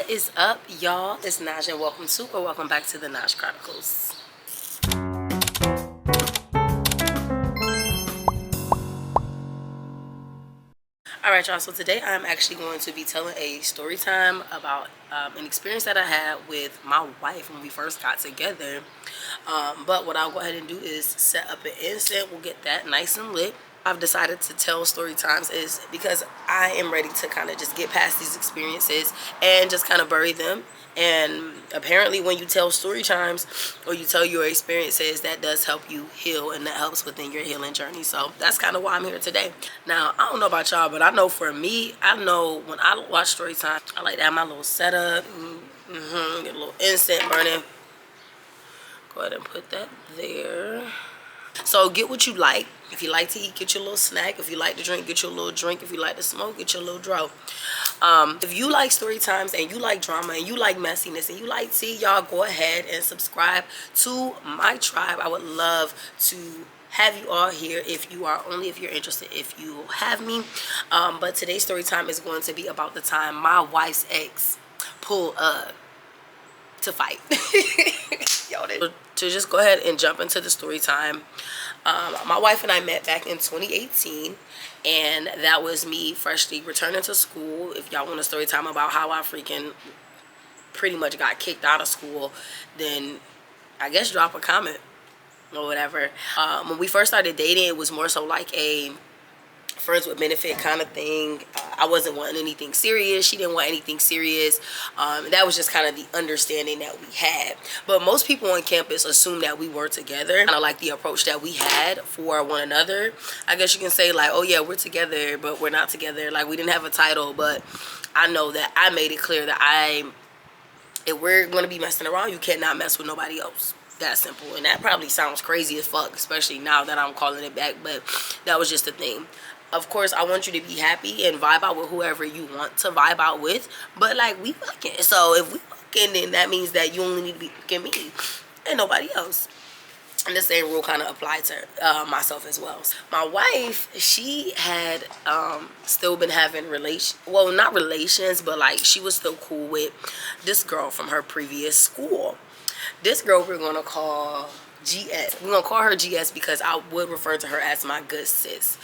What is up, y'all? It's Naj and welcome back to the Naj Chronicles. Alright, y'all, so today I'm actually going to be telling a story time about an experience that I had with my wife when we first got together. But what I'll go ahead and do is set up an incense. We'll get that nice and lit. I've decided to tell story times is because I am ready to kind of just get past these experiences and just kind of bury them. And apparently when you tell story times or you tell your experiences, that does help you heal, and that helps within your healing journey. So that's kind of why I'm here today. Now, I don't know about y'all, but I know for me, I know when I watch story time, I like to have my little setup, get a little incense burning. Go ahead and put that there. So get what you like. If you like to eat, get your little snack. If you like to drink, get your little drink. If you like to smoke, get your little draw. If you like story times and you like drama and you like messiness and you like tea, y'all go ahead and subscribe to my tribe. I would love to have you all here if you're interested, if you have me. But today's story time is going to be about the time my wife's ex pulled up to fight. To just go ahead and jump into the story time. My wife and I met back in 2018, and that was me freshly returning to school. If y'all want a story time about how I freaking pretty much got kicked out of school, then I guess drop a comment or whatever. When we first started dating, it was more so like a friends with benefit kind of thing. I wasn't wanting anything serious. She didn't want anything serious. That was just kind of the understanding that we had. But most people on campus assumed that we were together. Kind of like the approach that we had for one another. I guess you can say like, oh yeah, we're together, but we're not together. Like we didn't have a title, but I know that I made it clear that if we're going to be messing around, you cannot mess with nobody else. That simple. And that probably sounds crazy as fuck, especially now that I'm calling it back, but that was just the thing. Of course, I want you to be happy and vibe out with whoever you want to vibe out with, but like we fucking. So if we fucking, then that means that you only need to be fucking me and nobody else. And the same rule kind of applied to myself as well. My wife, she had still been having not relations, but like she was still cool with this girl from her previous school. This girl we're gonna call GS. We're gonna call her GS because I would refer to her as my good sis.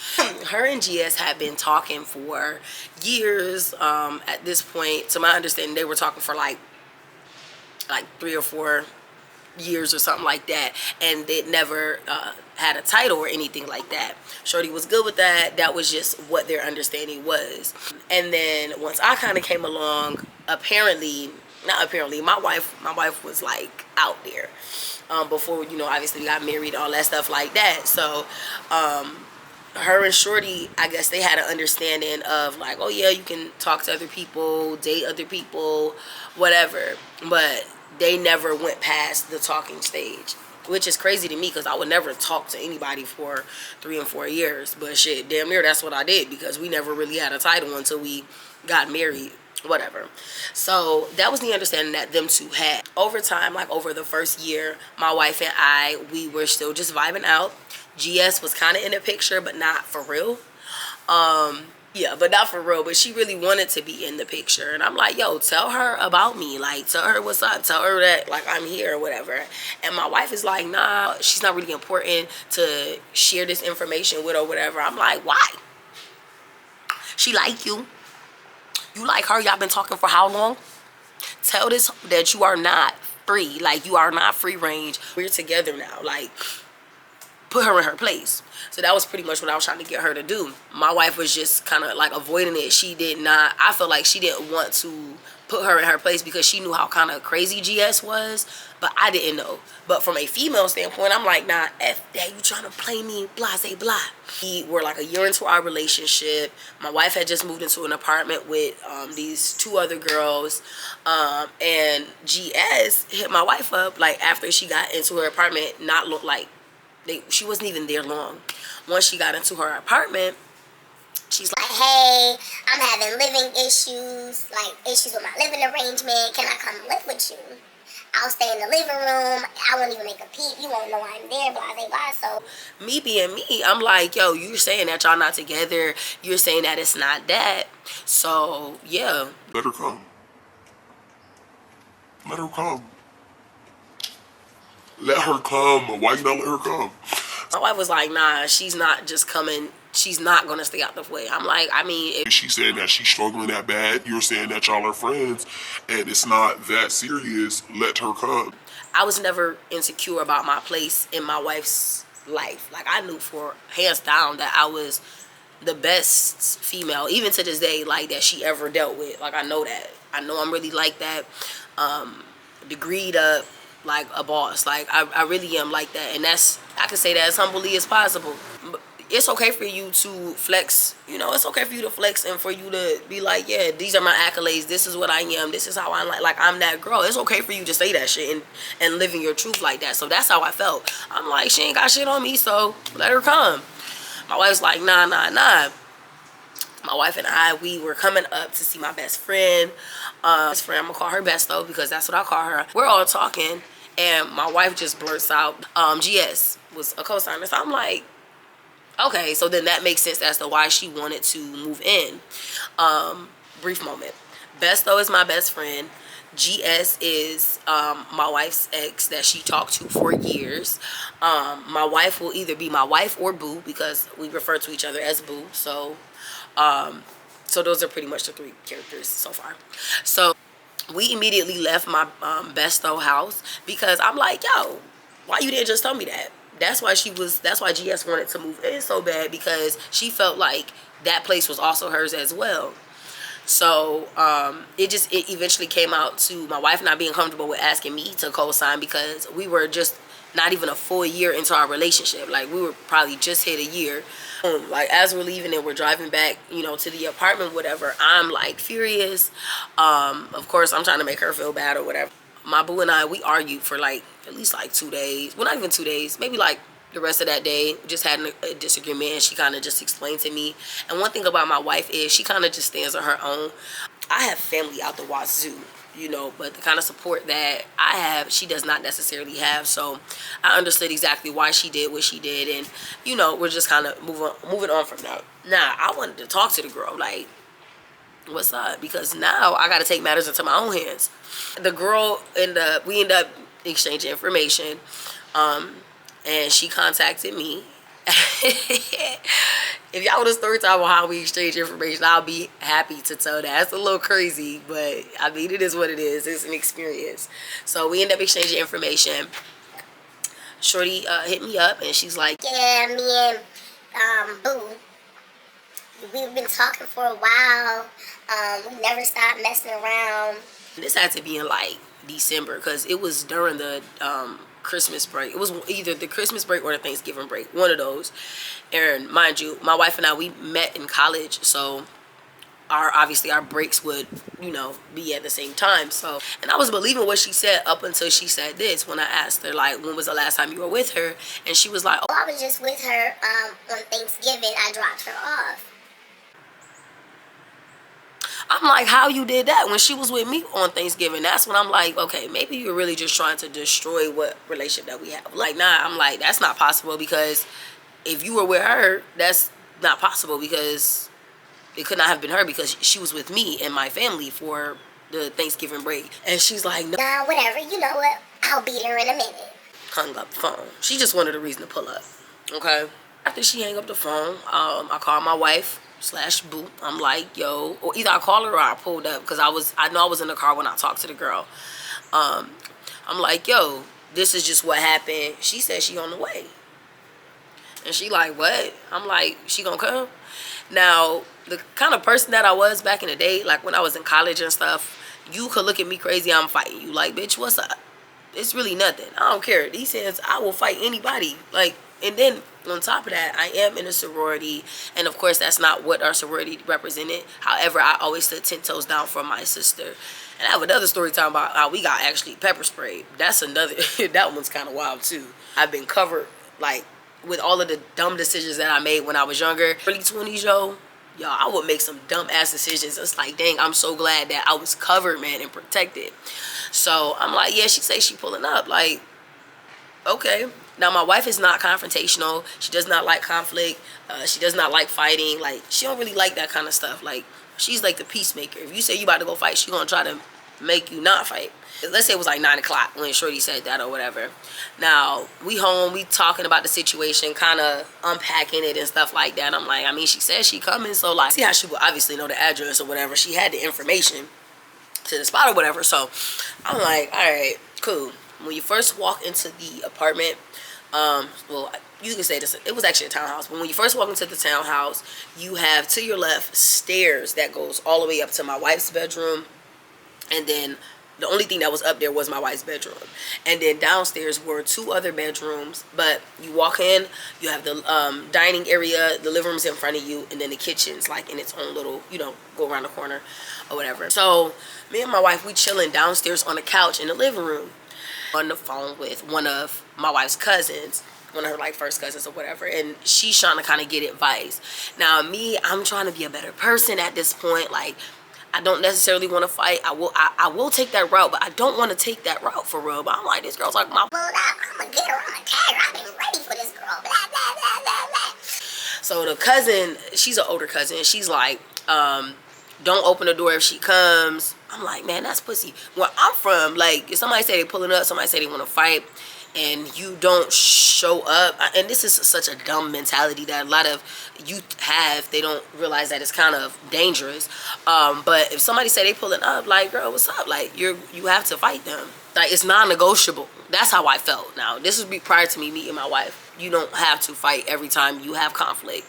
Her and GS had been talking for years. At this point, to my understanding, they were talking for like 3 or 4 years or something like that, and they never had a title or anything like that. Shorty was good with that. That was just what their understanding was. And then once I kind of came along, my wife was like out there before, obviously we got married, all that stuff like that. So her and Shorty, I guess they had an understanding of like, oh yeah, you can talk to other people, date other people, whatever, but they never went past the talking stage, which is crazy to me because I would never talk to anybody for 3 and 4 years. But shit, damn near that's what I did because we never really had a title until we got married, whatever. So that was the understanding that them two had. Over time, like over the first year, my wife and I, we were still just vibing out. GS was kind of in the picture, but not for real. Yeah, but not for real. But she really wanted to be in the picture. And I'm like, yo, tell her about me. Like, tell her what's up. Tell her that, like, I'm here or whatever. And my wife is like, nah, she's not really important to share this information with or whatever. I'm like, why? She like you. You like her. Y'all been talking for how long? Tell this that you are not free. Like, you are not free range. We're together now. Like, put her in her place. So that was pretty much what I was trying to get her to do. My wife was just kind of like avoiding it. She did not, I felt like she didn't want to put her in her place because she knew how kind of crazy GS was, but I didn't know. But from a female standpoint, I'm like, nah, F that, you trying to play me, blah, say blah. We were like a year into our relationship. My wife had just moved into an apartment with these 2 other girls, and GS hit my wife up like after she got into her apartment, not look like, she wasn't even there long. Once she got into her apartment, she's like, hey, I'm having living issues, like issues with my living arrangement. Can I come live with you? I'll stay in the living room. I won't even make a peep. You won't know I'm there, blah, blah, blah. So me being me, I'm like, yo, you're saying that y'all not together. You're saying that it's not that. So, yeah. Let her come. let her come. Let her come. Why you not let her come? My wife was like, nah, she's not just coming. She's not going to stay out the way. I'm like, I mean, if She said that she's struggling that bad. You're saying that y'all are friends and it's not that serious. Let her come. I was never insecure about my place in my wife's life. Like, I knew for hands down that I was the best female, even to this day, like, that she ever dealt with. Like, I know that. I know I'm really like that. Degreed up, like a boss. Like, I really am like that. And that's, I can say that as humbly as possible. It's okay for you to flex, you know, it's okay for you to flex and for you to be like, yeah, these are my accolades, this is what I am, this is how I'm like I'm that girl. It's okay for you to say that shit and living your truth like that. So that's how I felt. I'm like, she ain't got shit on me, so let her come. My wife's like, nah. My wife and I, we were coming up to see my best friend. I'm gonna call her Best though, because that's what I call her. We're all talking, and my wife just blurts out, GS was a co-signer. So I'm like, okay, so then that makes sense as to why she wanted to move in. Brief moment. Besto is my best friend. GS is my wife's ex that she talked to for years. My wife will either be my wife or boo, because we refer to each other as boo. So those are pretty much the three characters so far. So we immediately left my Besto house because I'm like, yo, why you didn't just tell me that? That's why GS wanted to move in so bad, because she felt like that place was also hers as well. So it eventually came out to my wife not being comfortable with asking me to co-sign, because we were just not even a full year into our relationship. Like, we were probably just hit a year. Like, as we're leaving and we're driving back, you know, to the apartment, whatever, I'm like furious. Of course, I'm trying to make her feel bad or whatever. My boo and I, we argued for like at least like 2 days. Well, not even 2 days, maybe like the rest of that day. We just had a disagreement, and she kind of just explained to me. And one thing about my wife is she kind of just stands on her own. I have family out the wazoo, you know, but the kind of support that I have, she does not necessarily have. So I understood exactly why she did what she did, and you know, we're just kind of moving on from that. Now, I wanted to talk to the girl, like, what's up? Because now I got to take matters into my own hands. The girl we end up exchanging information, and she contacted me. If y'all want a story time on how we exchange information, I'll be happy to tell that. It's a little crazy, but I mean, it is what it is. It's an experience. So we end up exchanging information. Shorty hit me up, and she's like, yeah, me and Boo, we've been talking for a while. We never stopped messing around. This had to be in like December, because it was during the Christmas break. It was either the Christmas break or the Thanksgiving break, one of those. And mind you, my wife and I, we met in college, so obviously our breaks would, you know, be at the same time. So, and I was believing what she said up until she said this, when I asked her, like, when was the last time you were with her? And she was like, oh, I was just with her on Thanksgiving. I dropped her off. I'm like, how you did that when she was with me on Thanksgiving? That's when I'm like, okay, maybe you're really just trying to destroy what relationship that we have. Like, nah, I'm like, that's not possible, because if you were with her, that's not possible, because it could not have been her, because she was with me and my family for the Thanksgiving break. And she's like, no. Nah, whatever. You know what? I'll be there in a minute. Hung up the phone. She just wanted a reason to pull up. Okay. After she hung up the phone, I called my wife / boo. I'm like, yo, or either I called her or I pulled up, because I know I was in the car when I talked to the girl. I'm like, yo, this is just what happened. She said she on the way. And she like, what? I'm like, she gonna come? Now, the kind of person that I was back in the day, like when I was in college and stuff, you could look at me crazy, I'm fighting you. Like, bitch, what's up? It's really nothing. I don't care. These hands, I will fight anybody. Like, and then on top of that, I am in a sorority, and of course that's not what our sorority represented. However, I always stood 10 toes down for my sister. And I have another story talking about how we got actually pepper sprayed. That's another, that one's kind of wild too. I've been covered, like, with all of the dumb decisions that I made when I was younger. Early 20s, y'all, I would make some dumb ass decisions. It's like, dang, I'm so glad that I was covered, man, and protected. So I'm like, yeah, she say she pulling up. Like, okay. Now, my wife is not confrontational. She does not like conflict. She does not like fighting. Like, she don't really like that kind of stuff. Like, she's like the peacemaker. If you say you about to go fight, she gonna try to make you not fight. Let's say it was like 9 o'clock when Shorty said that or whatever. Now, we home, we talking about the situation, kind of unpacking it and stuff like that. I'm like, I mean, she said she coming, so like, see how she would obviously know the address or whatever. She had the information to the spot or whatever. So I'm like, all right, cool. When you first walk into the apartment, well, you can say this, it was actually a townhouse, but when you first walk into the townhouse, you have to your left stairs that goes all the way up to my wife's bedroom, and then the only thing that was up there was my wife's bedroom. And then downstairs were 2 other bedrooms. But you walk in, you have the dining area, the living room's in front of you, and then the kitchen's like in its own little, you know, go around the corner or whatever. So me and my wife, we chilling downstairs on the couch in the living room on the phone with one of my wife's cousins, one of her like first cousins or whatever, and she's trying to kind of get advice. Now me, I'm trying to be a better person at this point. Like, I don't necessarily want to fight. I will take that route, but I don't want to take that route for real. But I'm like, this girl's like my Pulled up, I'm gonna get her, I'm gonna tag her, I've been ready for this girl, blah, blah, blah, blah, blah. So the cousin, she's an older cousin. She's like, don't open the door if she comes. I'm like, man, that's pussy. Where I'm from, like, if somebody say they pulling up, somebody say they want to fight, and you don't show up, and this is such a dumb mentality that a lot of youth have. They don't realize that it's kind of dangerous. But if somebody say they pulling up, like, girl, what's up? Like, you have to fight them. Like, it's non-negotiable. That's how I felt. Now, this would be prior to me meeting my wife. You don't have to fight every time you have conflict.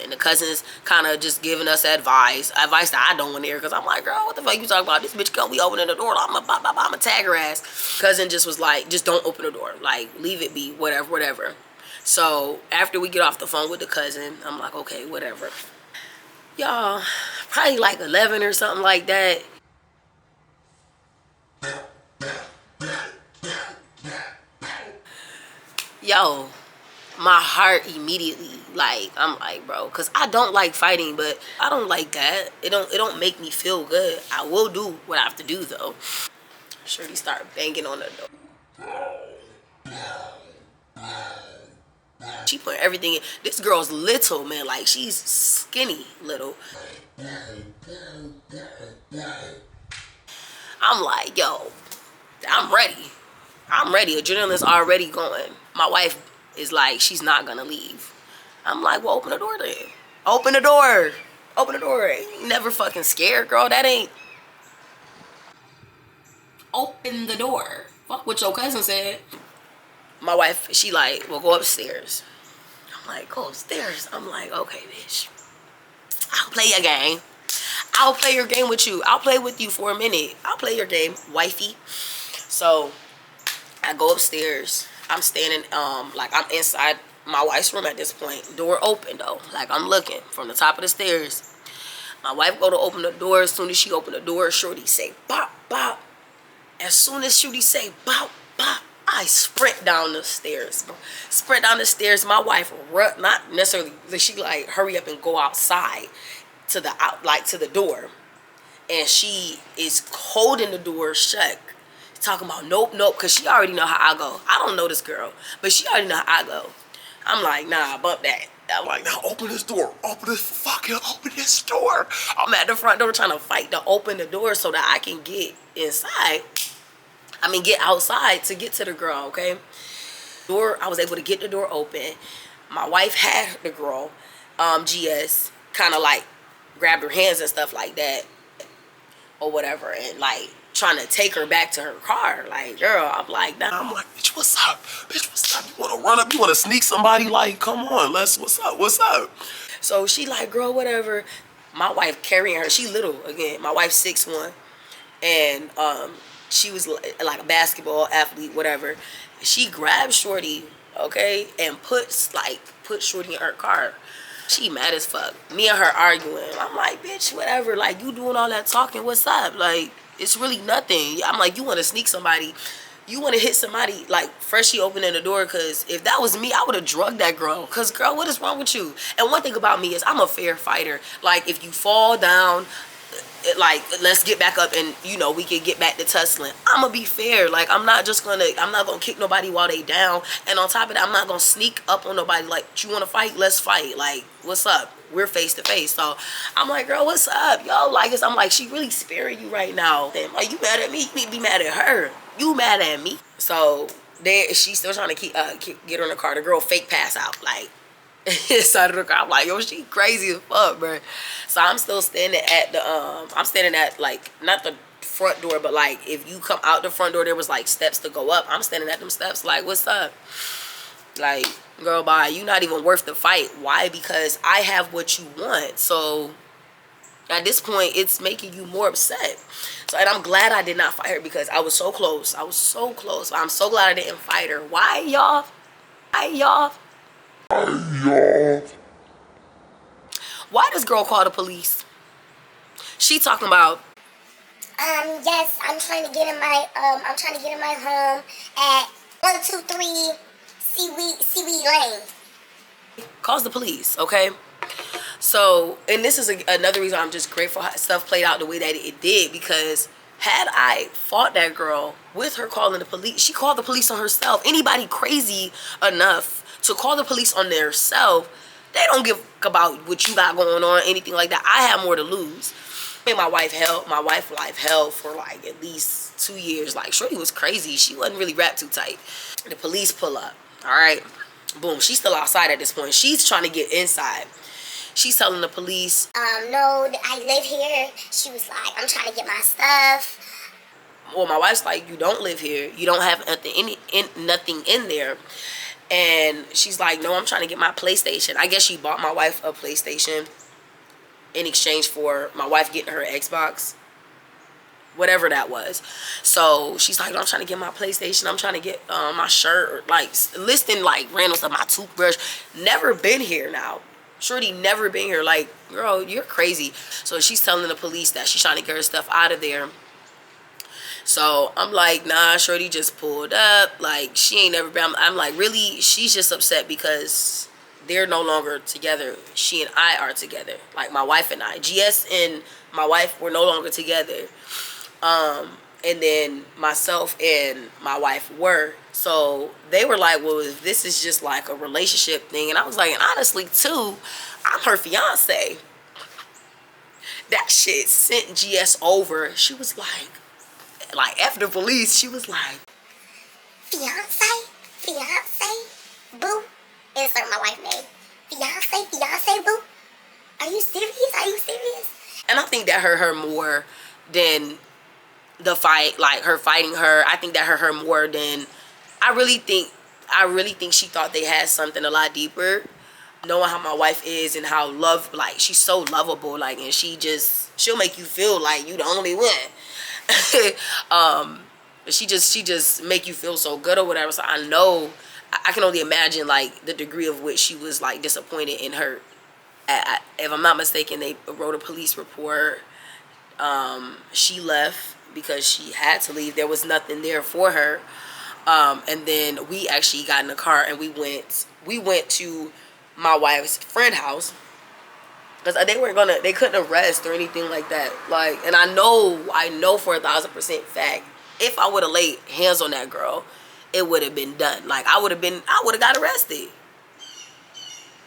And the cousins kind of just giving us advice that I don't want to hear, because I'm like, girl, what the fuck you talking about? This bitch come, we opening the door, I'm a tag her ass. Cousin just was like, just don't open the door, like, leave it be, whatever. So after we get off the phone with the cousin, I'm like, okay, whatever. Y'all, probably like 11 or something like that. Yo, my heart immediately, like, I'm like, bro, because I don't like fighting, but I don't like that. It don't make me feel good. I will do what I have to do, though. Shorty start banging on the door. She put everything in. This girl's little, man. Like, she's skinny little. I'm like, yo, I'm ready. Adrenaline's already going. My wife is like, she's not gonna leave. I'm like, well, open the door then. Open the door. Ain't never fucking scared, girl. That ain't. Open the door. Fuck what your cousin said. My wife, she like, well, go upstairs. I'm like, go upstairs. I'm like, okay, bitch. I'll play your game. I'll play your game with you. I'll play with you for a minute. I'll play your game, wifey. So I go upstairs. I'm standing, like, I'm inside my wife's room at this point. Door open, though. Like, I'm looking from the top of the stairs. My wife go to open the door. As soon as she open the door, Shorty say, bop, bop. As soon as Shorty say, bop, bop, I sprint down the stairs. Sprint down the stairs. My wife run, not necessarily, she like, hurry up and go outside to the door. And she is holding the door shut. Talking about nope, because she already know how I go. I don't know this girl, but she already know how I go. I'm like, nah, bump that. I'm like, now open this door. Open this door. I'm at the front door trying to fight to open the door so that I can get inside. I mean, get outside to get to the girl, okay? I was able to get the door open. My wife had the girl, GS, kind of like grabbed her hands and stuff like that or whatever, and like trying to take her back to her car. Like, girl, I'm like, nah. I'm like, bitch, what's up? You want to run up? You want to sneak somebody? Like, come on, what's up? So she like, girl, whatever. My wife carrying her. She little, again. My wife's 6'1", and she was like a basketball athlete, whatever. She grabbed Shorty, okay, and put Shorty in her car. She mad as fuck. Me and her arguing. I'm like, bitch, whatever. Like, you doing all that talking, what's up? Like, it's really nothing. I'm like, you want to sneak somebody. You want to hit somebody, like, freshly opening the door, because if that was me, I would have drugged that girl. Because, girl, what is wrong with you? And one thing about me is I'm a fair fighter. Like, if you fall down, like, let's get back up and, you know, we can get back to tussling. I'm going to be fair. Like, I'm not going to kick nobody while they down. And on top of that, I'm not going to sneak up on nobody. Like, you want to fight? Let's fight. Like, what's up? we're face to face. So I'm like, girl, what's up? Yo, like, I'm like, she really sparing you right now. Then like, you mad at me? You need to be mad at her. You mad at me? So there, she's still trying to get her in the car. The girl fake pass out, like, inside of the car. I'm like, yo, she crazy as fuck, bro. So I'm still standing at the I'm standing at, like, not the front door, but like if you come out the front door, there was like steps to go up. I'm standing at them steps like, what's up? Like, girl, bye. You not even worth the fight. Why? Because I have what you want. So at this point, it's making you more upset. So, and I'm glad I did not fight her because I was so close. I was so close. I'm so glad I didn't fight her. Why, y'all? Why, y'all? Why does girl call the police? She talking about, yes, I'm trying to get in my home at 123 Seaweed Lane. calls the police, okay? So, and this is another reason I'm just grateful how stuff played out the way that it did, because had I fought that girl with her calling the police, she called the police on herself. Anybody crazy enough to call the police on their self, they don't give about what you got going on, anything like that. I have more to lose. I mean, my wife life held for like at least 2 years. Like, shorty was crazy. She wasn't really wrapped too tight. The police pull up, all right? Boom, she's still outside at this point. She's trying to get inside. She's telling the police, no, I live here. She was like, I'm trying to get my stuff. well, my wife's like, you don't live here. You don't have nothing in there. And she's like, no, I'm trying to get my PlayStation. I guess she bought my wife a PlayStation in exchange for my wife getting her Xbox, whatever that was. So she's like, I'm trying to get my PlayStation. I'm trying to get my shirt, or like listing like random stuff, my toothbrush. Never been here now. Shorty never been here. Like, girl, you're crazy. So she's telling the police that she's trying to get her stuff out of there. So I'm like, nah, shorty just pulled up. Like, she ain't never been. I'm like, really? She's just upset because they're no longer together. She and I are together. Like, my wife and I. GS and my wife were no longer together. And then myself and my wife were. So they were like, well, this is just like a relationship thing. And I was like, and honestly, too, I'm her fiance. That shit sent GS over. She was like after the police, she was like, Fiance, boo. Insert my wife's name. Fiance, boo. Are you serious? And I think that hurt her more than the fight, like her fighting her. I think that hurt her more than, I really think she thought they had something a lot deeper, knowing how my wife is and how like she's so lovable, like, and she'll make you feel like you the only one. She just make you feel so good or whatever. So I know, I can only imagine like the degree of which she was like disappointed in her. If I'm not mistaken, they wrote a police report. She left because she had to leave. There was nothing there for her. And then we actually got in the car and we went to my wife's friend house, because they couldn't arrest or anything like that. Like, and I know for 1,000% fact, if I would have laid hands on that girl, it would have been done. Like, I would have got arrested.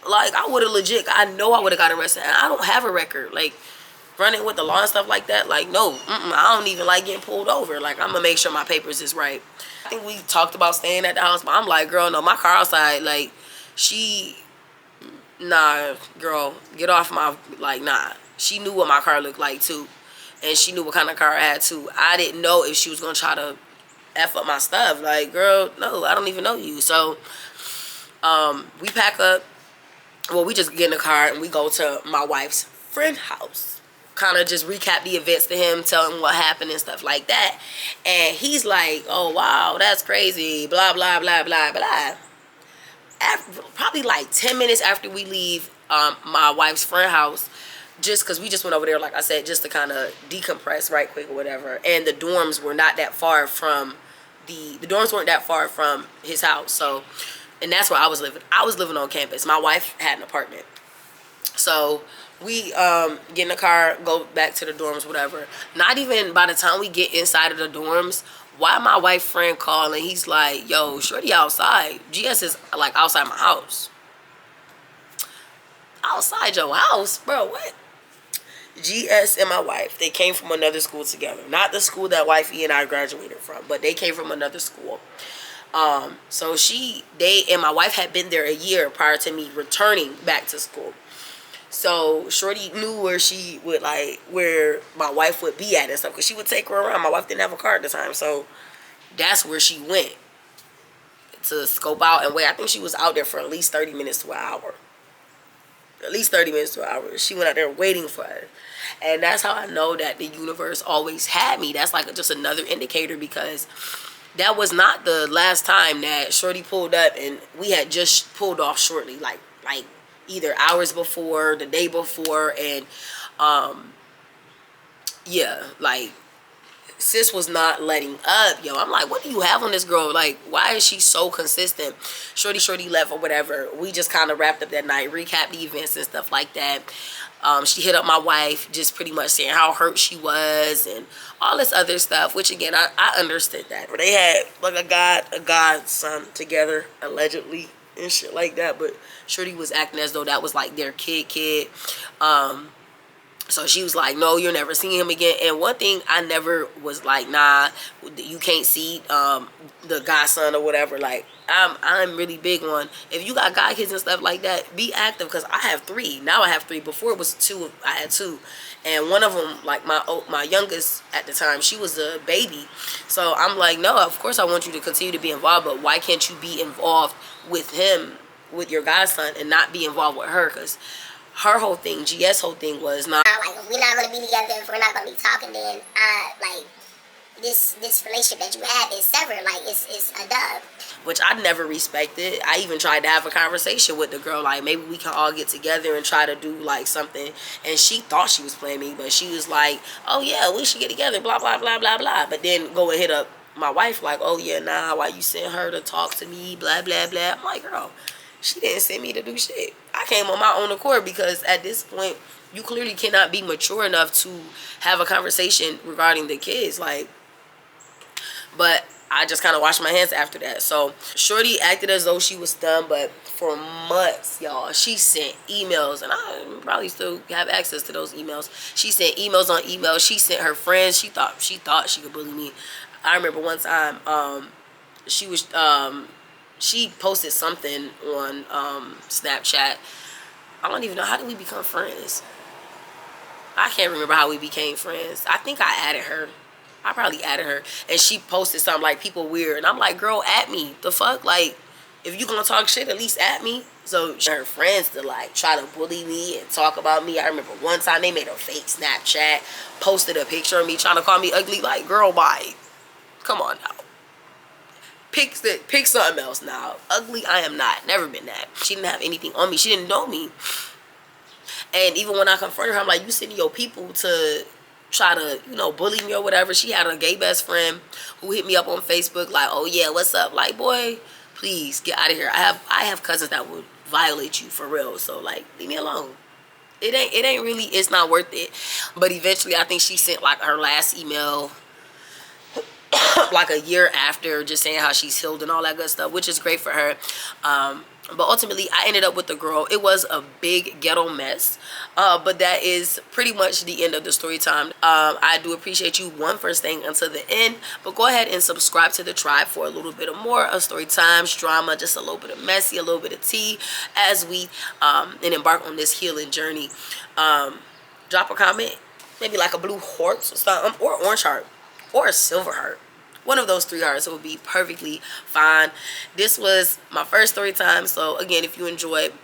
Like, I would have I know I would have got arrested. And I don't have a record. Like, running with the law and stuff like that, like, no, I don't even like getting pulled over. Like, I'm gonna make sure my papers is right. I think we talked about staying at the house, but I'm like, girl, no, my car outside. Like, nah, girl, get off my, like, nah. She knew what my car looked like, too. And she knew what kind of car I had, too. I didn't know if she was going to try to F up my stuff. Like, girl, no, I don't even know you. So, we pack up. Well, we just get in the car and we go to my wife's friend house. Kind of just recap the events to him, tell him what happened and stuff like that. And he's like, oh, wow, that's crazy, blah, blah, blah, blah, blah. Probably like 10 minutes after we leave my wife's friend house, just because we just went over there, like I said, just to kind of decompress right quick or whatever. And the dorms were not that far from the dorms weren't that far from his house. So, and that's where I was living. I was living on campus. My wife had an apartment. So we get in the car, go back to the dorms, whatever. Not even by the time we get inside of the dorms, why my wife's friend calling? He's like, yo, shorty outside. GS is like outside my house. outside your house, bro. What? GS and my wife, they came from another school together. Not the school that wifey and I graduated from, but they came from another school. So they and my wife had been there a year prior to me returning back to school. So Shorty knew where she would where my wife would be at and stuff, because she would take her around. My wife didn't have a car at the time, so that's where she went to scope out and wait. I think she was out there for at least 30 minutes to an hour. At least 30 minutes to an hour. She went out there waiting for her. And that's how I know that the universe always had me. That's like just another indicator, because that was not the last time that Shorty pulled up, and we had just pulled off shortly, like either hours before, the day before, and yeah, like sis was not letting up, yo. I'm like, what do you have on this girl? Like, why is she so consistent? Shorty left or whatever. We just kind of wrapped up that night, recapped the events and stuff like that. She hit up my wife, just pretty much saying how hurt she was and all this other stuff, which again, I understood that. They had like a godson together, allegedly, and shit like that, but Shorty was acting as though that was like their kid. So she was like, no, you're never seeing him again. And one thing I never was like, nah, you can't see the godson or whatever. Like, I'm really big on, if you got god kids and stuff like that, be active, because I have 3. Now I have 3. Before it was 2. I had 2. And one of them, like my youngest at the time, she was a baby. So I'm like, no, of course I want you to continue to be involved, but why can't you be involved with him, with your godson, and not be involved with her? Because her whole thing, GS whole thing was not like, if we're not gonna be together, if we're not gonna be talking, then like this relationship that you have is severed. Like it's a dub. Which I never respected. I even tried to have a conversation with the girl, like maybe we can all get together and try to do like something. And she thought she was playing me, but she was like, oh yeah, we should get together, blah blah blah blah blah. But then go and hit up my wife like, oh yeah, nah, why you sent her to talk to me, blah blah blah. I'm like, girl, she didn't send me to do shit. I came on my own accord, because at this point, you clearly cannot be mature enough to have a conversation regarding the kids. Like, but I just kind of washed my hands after that. So Shorty acted as though she was stunned, but for months, y'all, she sent emails, and I probably still have access to those emails. She sent emails on emails. She sent her friends. She thought she could bully me. I remember one time, she posted something on Snapchat. I don't even know, how did we become friends? I can't remember how we became friends. I think I added her. I probably added her. And she posted something like, people weird. And I'm like, girl, at me. The fuck? Like, if you gonna talk shit, at least at me. So her friends to like try to bully me and talk about me. I remember one time they made a fake Snapchat, posted a picture of me trying to call me ugly. Like, girl, bye. Come on now. Pick something else now. Ugly, I am not. Never been that. She didn't have anything on me. She didn't know me. And even when I confronted her, I'm like, you sending your people to try to, bully me or whatever. She had a gay best friend who hit me up on Facebook like, oh yeah, what's up? Like, boy, please get out of here. I have cousins that would violate you for real. So like, leave me alone. It ain't really, it's not worth it. But eventually I think she sent like her last email like a year after, just saying how she's healed and all that good stuff, which is great for her. But ultimately, I ended up with the girl. It was a big ghetto mess, but that is pretty much the end of the story time. I do appreciate you, for staying until the end, but go ahead and subscribe to the tribe for a little bit of more of story times, drama, just a little bit of messy, a little bit of tea, as we embark on this healing journey. Drop a comment, maybe like a blue heart or something, or orange heart, or a silver heart. One of those 3 hearts will be perfectly fine. This was my first story time. So again, if you enjoyed,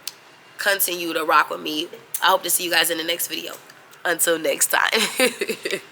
continue to rock with me. I hope to see you guys in the next video. Until next time.